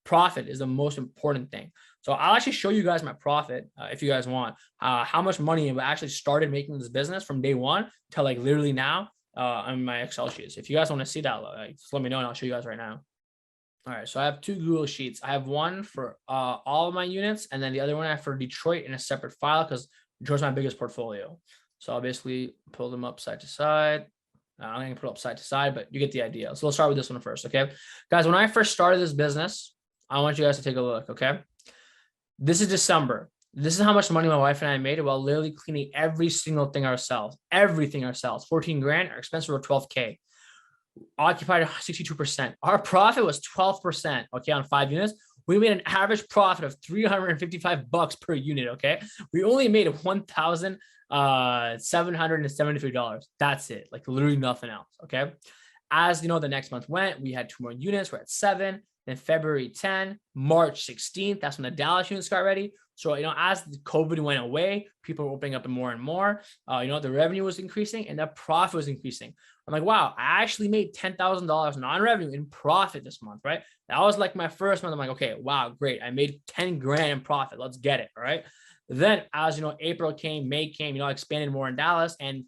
profit is the most important thing. So I'll actually show you guys my profit if you guys want, how much money I actually started making this business from day one to like literally now on my Excel sheets. If you guys want to see that, just let me know and I'll show you guys right now. All right, so I have two Google Sheets. I have one for all of my units, and then the other one I have for Detroit in a separate file because Detroit's my biggest portfolio. So I'll basically pull them up side to side. I'm going to put it up side to side, but you get the idea. So let's start with this one first, okay? Guys, when I first started this business, I want you guys to take a look, okay? This is December. This is how much money my wife and I made while literally cleaning every single thing ourselves, everything ourselves. 14 grand, our expenses were 12K. Occupied 62%. Our profit was 12%, okay, on 5 units. We made an average profit of $355 per unit, okay? We only made $1,773. That's it, like literally nothing else, okay? As you know, the next month went, we had 2 more units. We're at 7. Then February 10, March 16th, that's when the Dallas units got ready. So, as the COVID went away, people were opening up more and more. The revenue was increasing and the profit was increasing. I'm like, wow, I actually made $10,000 non-revenue in profit this month, right? That was like my first month. I'm like, okay, wow, great. I made 10 grand in profit. Let's get it, all right? Then as April came, May came, I expanded more in Dallas. And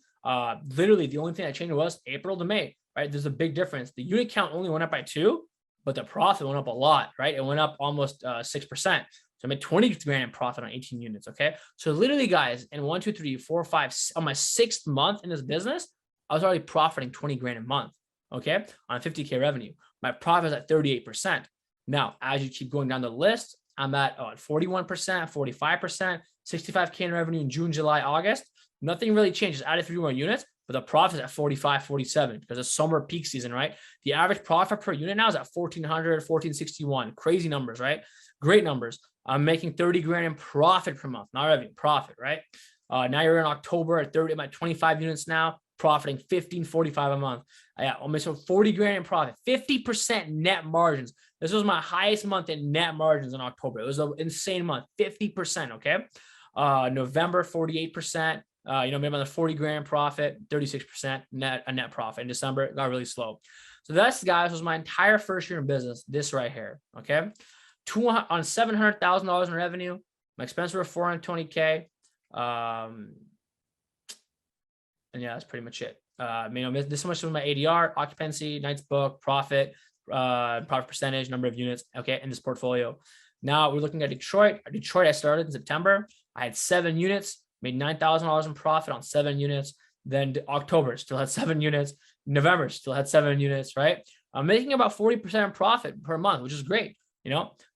literally the only thing that changed was April to May, right? There's a big difference. The unit count only went up by 2, but the profit went up a lot, right? It went up almost 6%. So I made 20 grand in profit on 18 units, okay? So literally, guys, in 1, 2, 3, 4, 5, on my 6th month in this business, I was already profiting 20 grand a month, okay? On 50K revenue. My profit is at 38%. Now, as you keep going down the list, I'm at 41%, 45%, 65K in revenue in June, July, August. Nothing really changes. Added 3 more units, but the profit is at 45, 47 because it's summer peak season, right? The average profit per unit now is at 1,400, 1,461. Crazy numbers, right? Great numbers. I'm making 30 grand in profit per month, not revenue, profit, right? Now you're in October at 30, I'm at 25 units now, profiting 1,545 a month. Yeah, almost 40 grand in profit, 50% net margins. This was my highest month in net margins in October. It was an insane month, 50%, okay? November, 48%. Maybe on the 40 grand profit, 36% net profit. In December, it got really slow. So that's, guys, was my entire first year in business. This right here, okay? On $700,000 in revenue, my expenses were $420K. And yeah, that's pretty much it. This much was my ADR, occupancy, nights booked, profit percentage, number of units, okay, in this portfolio. Now we're looking at Detroit. Detroit, I started in September. I had 7 units, made $9,000 in profit on 7 units. Then October still had 7 units. November still had 7 units, right? I'm making about 40% profit per month, which is great.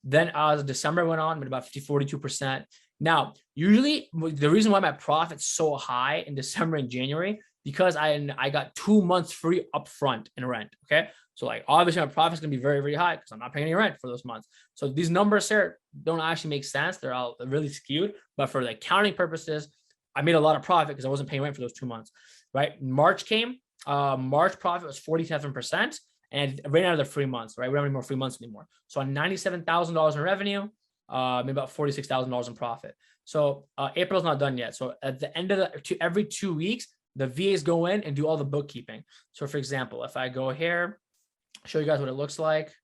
Then as December went on, made about 42%. Now, usually the reason why my profit's so high in December and January, because I got 2 months free upfront in rent. Okay. So like obviously my profit's gonna be very, very high because I'm not paying any rent for those months. So these numbers here don't actually make sense. They're all really skewed, but for the accounting purposes, I made a lot of profit because I wasn't paying rent for those 2 months, right? March came, March profit was 47%. And ran out of the free months, right? We don't have any more free months anymore. So on $97,000 in revenue, maybe about $46,000 in profit. So April's not done yet. So at the end of every 2 weeks, the VAs go in and do all the bookkeeping. So for example, if I go here, show you guys what it looks like.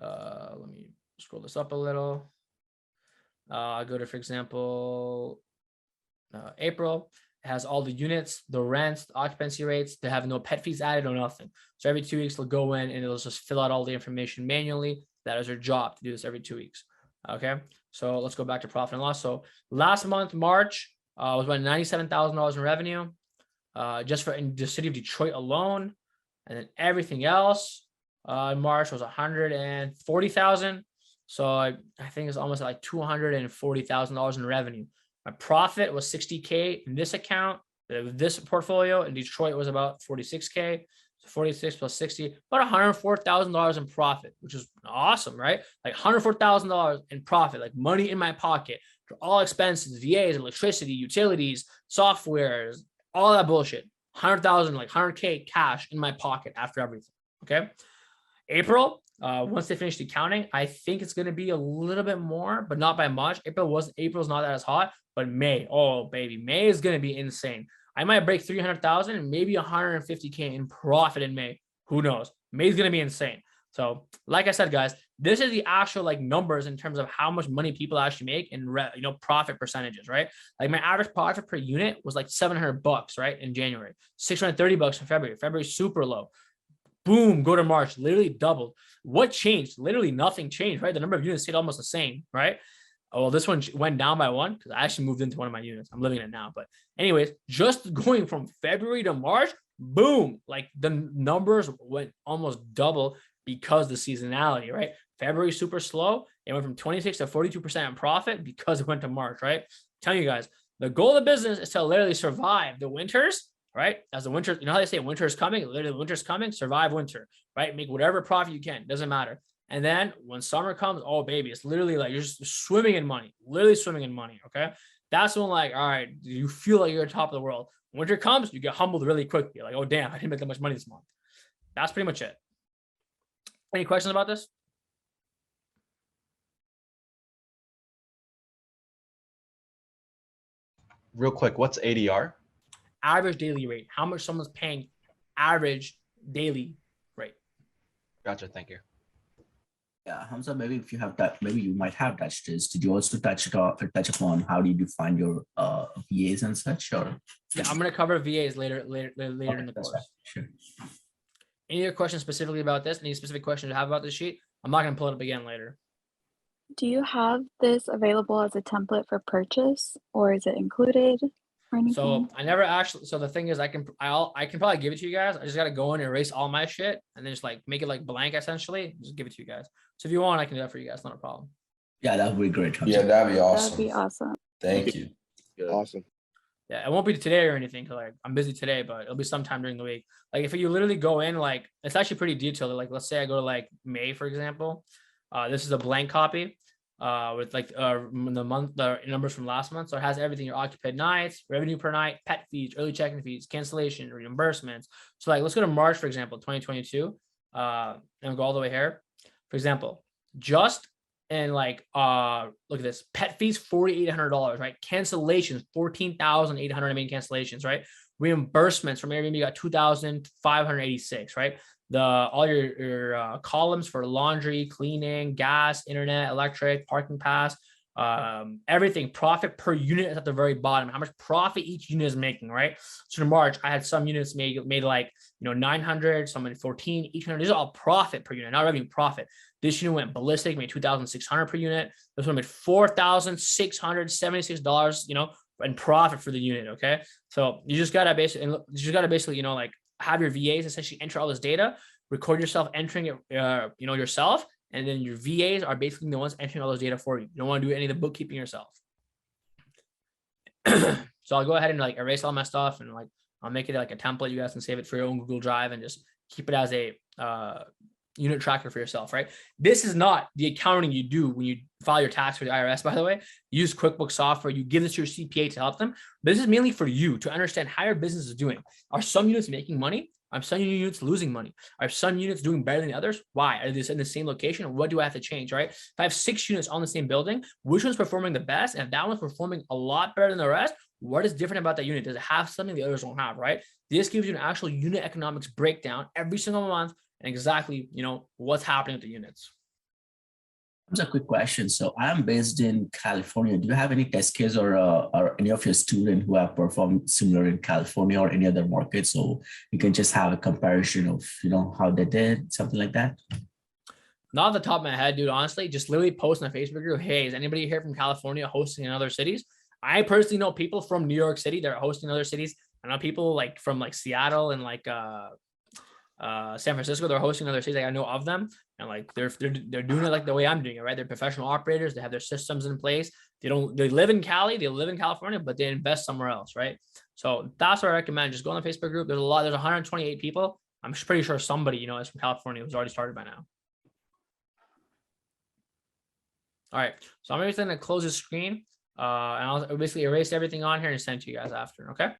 Let me scroll this up a little. I'll go to, for example, April. It has all the units, the rents, the occupancy rates. They have no pet fees added or nothing. So every 2 weeks, they'll go in and it'll just fill out all the information manually. That is their job to do this every 2 weeks. Okay. So let's go back to profit and loss. So last month, March, was about $97,000 in revenue, just for in the city of Detroit alone. And then everything else, in March was 140,000. So I think it's almost like $240,000 in revenue. My profit was 60K in this account. This portfolio in Detroit was about 46K. So 46 plus 60, about $104,000 in profit, which is awesome, right? Like $104,000 in profit, like money in my pocket for all expenses, VAs, electricity, utilities, softwares, all that bullshit. 100,000, like 100K cash in my pocket after everything. Okay. April, once they finish the accounting, I think it's going to be a little bit more, but not by much. April's not that as hot, but May, oh baby, May is going to be insane. I might break 300,000 and maybe 150K in profit in May. Who knows? May is going to be insane. So like I said, guys, This is the actual like numbers in terms of how much money people actually make and profit percentages, right? Like my average profit per unit was like $700, right? In January, $630 in February. February's super low. Boom, go to March, literally doubled. What changed? Literally nothing changed, right? The number of units stayed almost the same, right? Oh, well, this one went down by one because I actually moved into one of my units. I'm living in it now. But anyways, just going from February to March, boom, like the numbers went almost double because the seasonality, right? February super slow. It went from 26 to 42% in profit because it went to March, right? I'm telling you guys, the goal of the business is to literally survive the winters, right? As the winter, you know how they say winter is coming, literally winter's coming, survive winter, right? Make whatever profit you can, doesn't matter. And then when summer comes, oh baby, it's literally like you're just swimming in money, literally swimming in money. Okay. That's when like, all right, you feel like you're at the top of the world. Winter comes, you get humbled really quickly. You're like, oh damn, I didn't make that much money this month. That's pretty much it. Any questions about this? Real quick, what's ADR? Average daily rate. How much someone's paying average daily rate. Gotcha. Thank you. Yeah, Hamza, maybe if you have that, maybe you might have touched this. Did you also touch upon how did you find your VAs and such? Or yeah, I'm gonna cover VAs later in the course. Right. Sure. Any other questions specifically about this? Any specific questions you have about this sheet? I'm not gonna pull it up again later. Do you have this available as a template for purchase, or is it included or anything? So I never actually. So the thing is, I can probably give it to you guys. I just gotta go in and erase all my shit and then just like make it like blank essentially. Just give it to you guys. So if you want, I can do that for you guys. Not a problem. Yeah, that would be great. Hamza. Yeah, that'd be awesome. That'd be awesome. Thank you. Awesome. Yeah, it won't be today or anything because like I'm busy today, but it'll be sometime during the week. Like if you literally go in, like it's actually pretty detailed. Like let's say I go to like May, for example. This is a blank copy with like the numbers from last month. So it has everything: your occupied nights, revenue per night, pet fees, early check-in fees, cancellation, reimbursements. So like let's go to March, for example, 2022, and go all the way here. For example, just and like look at this, pet fees $4,800, right? Cancellations $14,800. I mean cancellations, right? Reimbursements from Airbnb got $2,586, right? All your columns for laundry, cleaning, gas, internet, electric, parking pass, everything. Profit per unit is at the very bottom. How much profit each unit is making, right? So in March, I had some units made like 900, some in 14, each 100. These are all profit per unit, not revenue, profit. This unit went ballistic, made $2,600 per unit. This one made $4,676, in profit for the unit. Okay, so you just gotta basically, like have your VAs essentially enter all this data, record yourself entering it, yourself, and then your VAs are basically the ones entering all those data for you. You don't want to do any of the bookkeeping yourself. So I'll go ahead and like erase all my stuff and like I'll make it like a template. You guys can save it for your own Google Drive and just keep it as a unit tracker for yourself, right? This is not the accounting you do when you file your tax for the IRS, by the way. You use QuickBooks software, you give this to your CPA to help them. But this is mainly for you to understand how your business is doing. Are some units making money? Are some units losing money? Are some units doing better than the others? Why? Are they in the same location? What do I have to change, right? If I have 6 units on the same building, which one's performing the best? And if that one's performing a lot better than the rest, what is different about that unit? Does it have something the others don't have, right? This gives you an actual unit economics breakdown every single month and exactly, what's happening with the units. That's a quick question. So I'm based in California. Do you have any test case or any of your students who have performed similar in California or any other market? So you can just have a comparison of, how they did, something like that? Not off the top of my head, dude, honestly, just literally post on a Facebook group, hey, is anybody here from California hosting in other cities? I personally know people from New York City that are hosting in other cities. I know people like from like Seattle and like San Francisco, they're hosting other cities. Like I know of them, and like they're doing it like the way I'm doing it, right? They're professional operators. They have their systems in place. They live in Cali, they live in California, but they invest somewhere else, right? So that's what I recommend. Just go on the Facebook group. There's 128 people. I'm pretty sure somebody is from California who's already started by now. All right, so I'm just gonna close the screen, and I'll basically erase everything on here and send it to you guys after. Okay.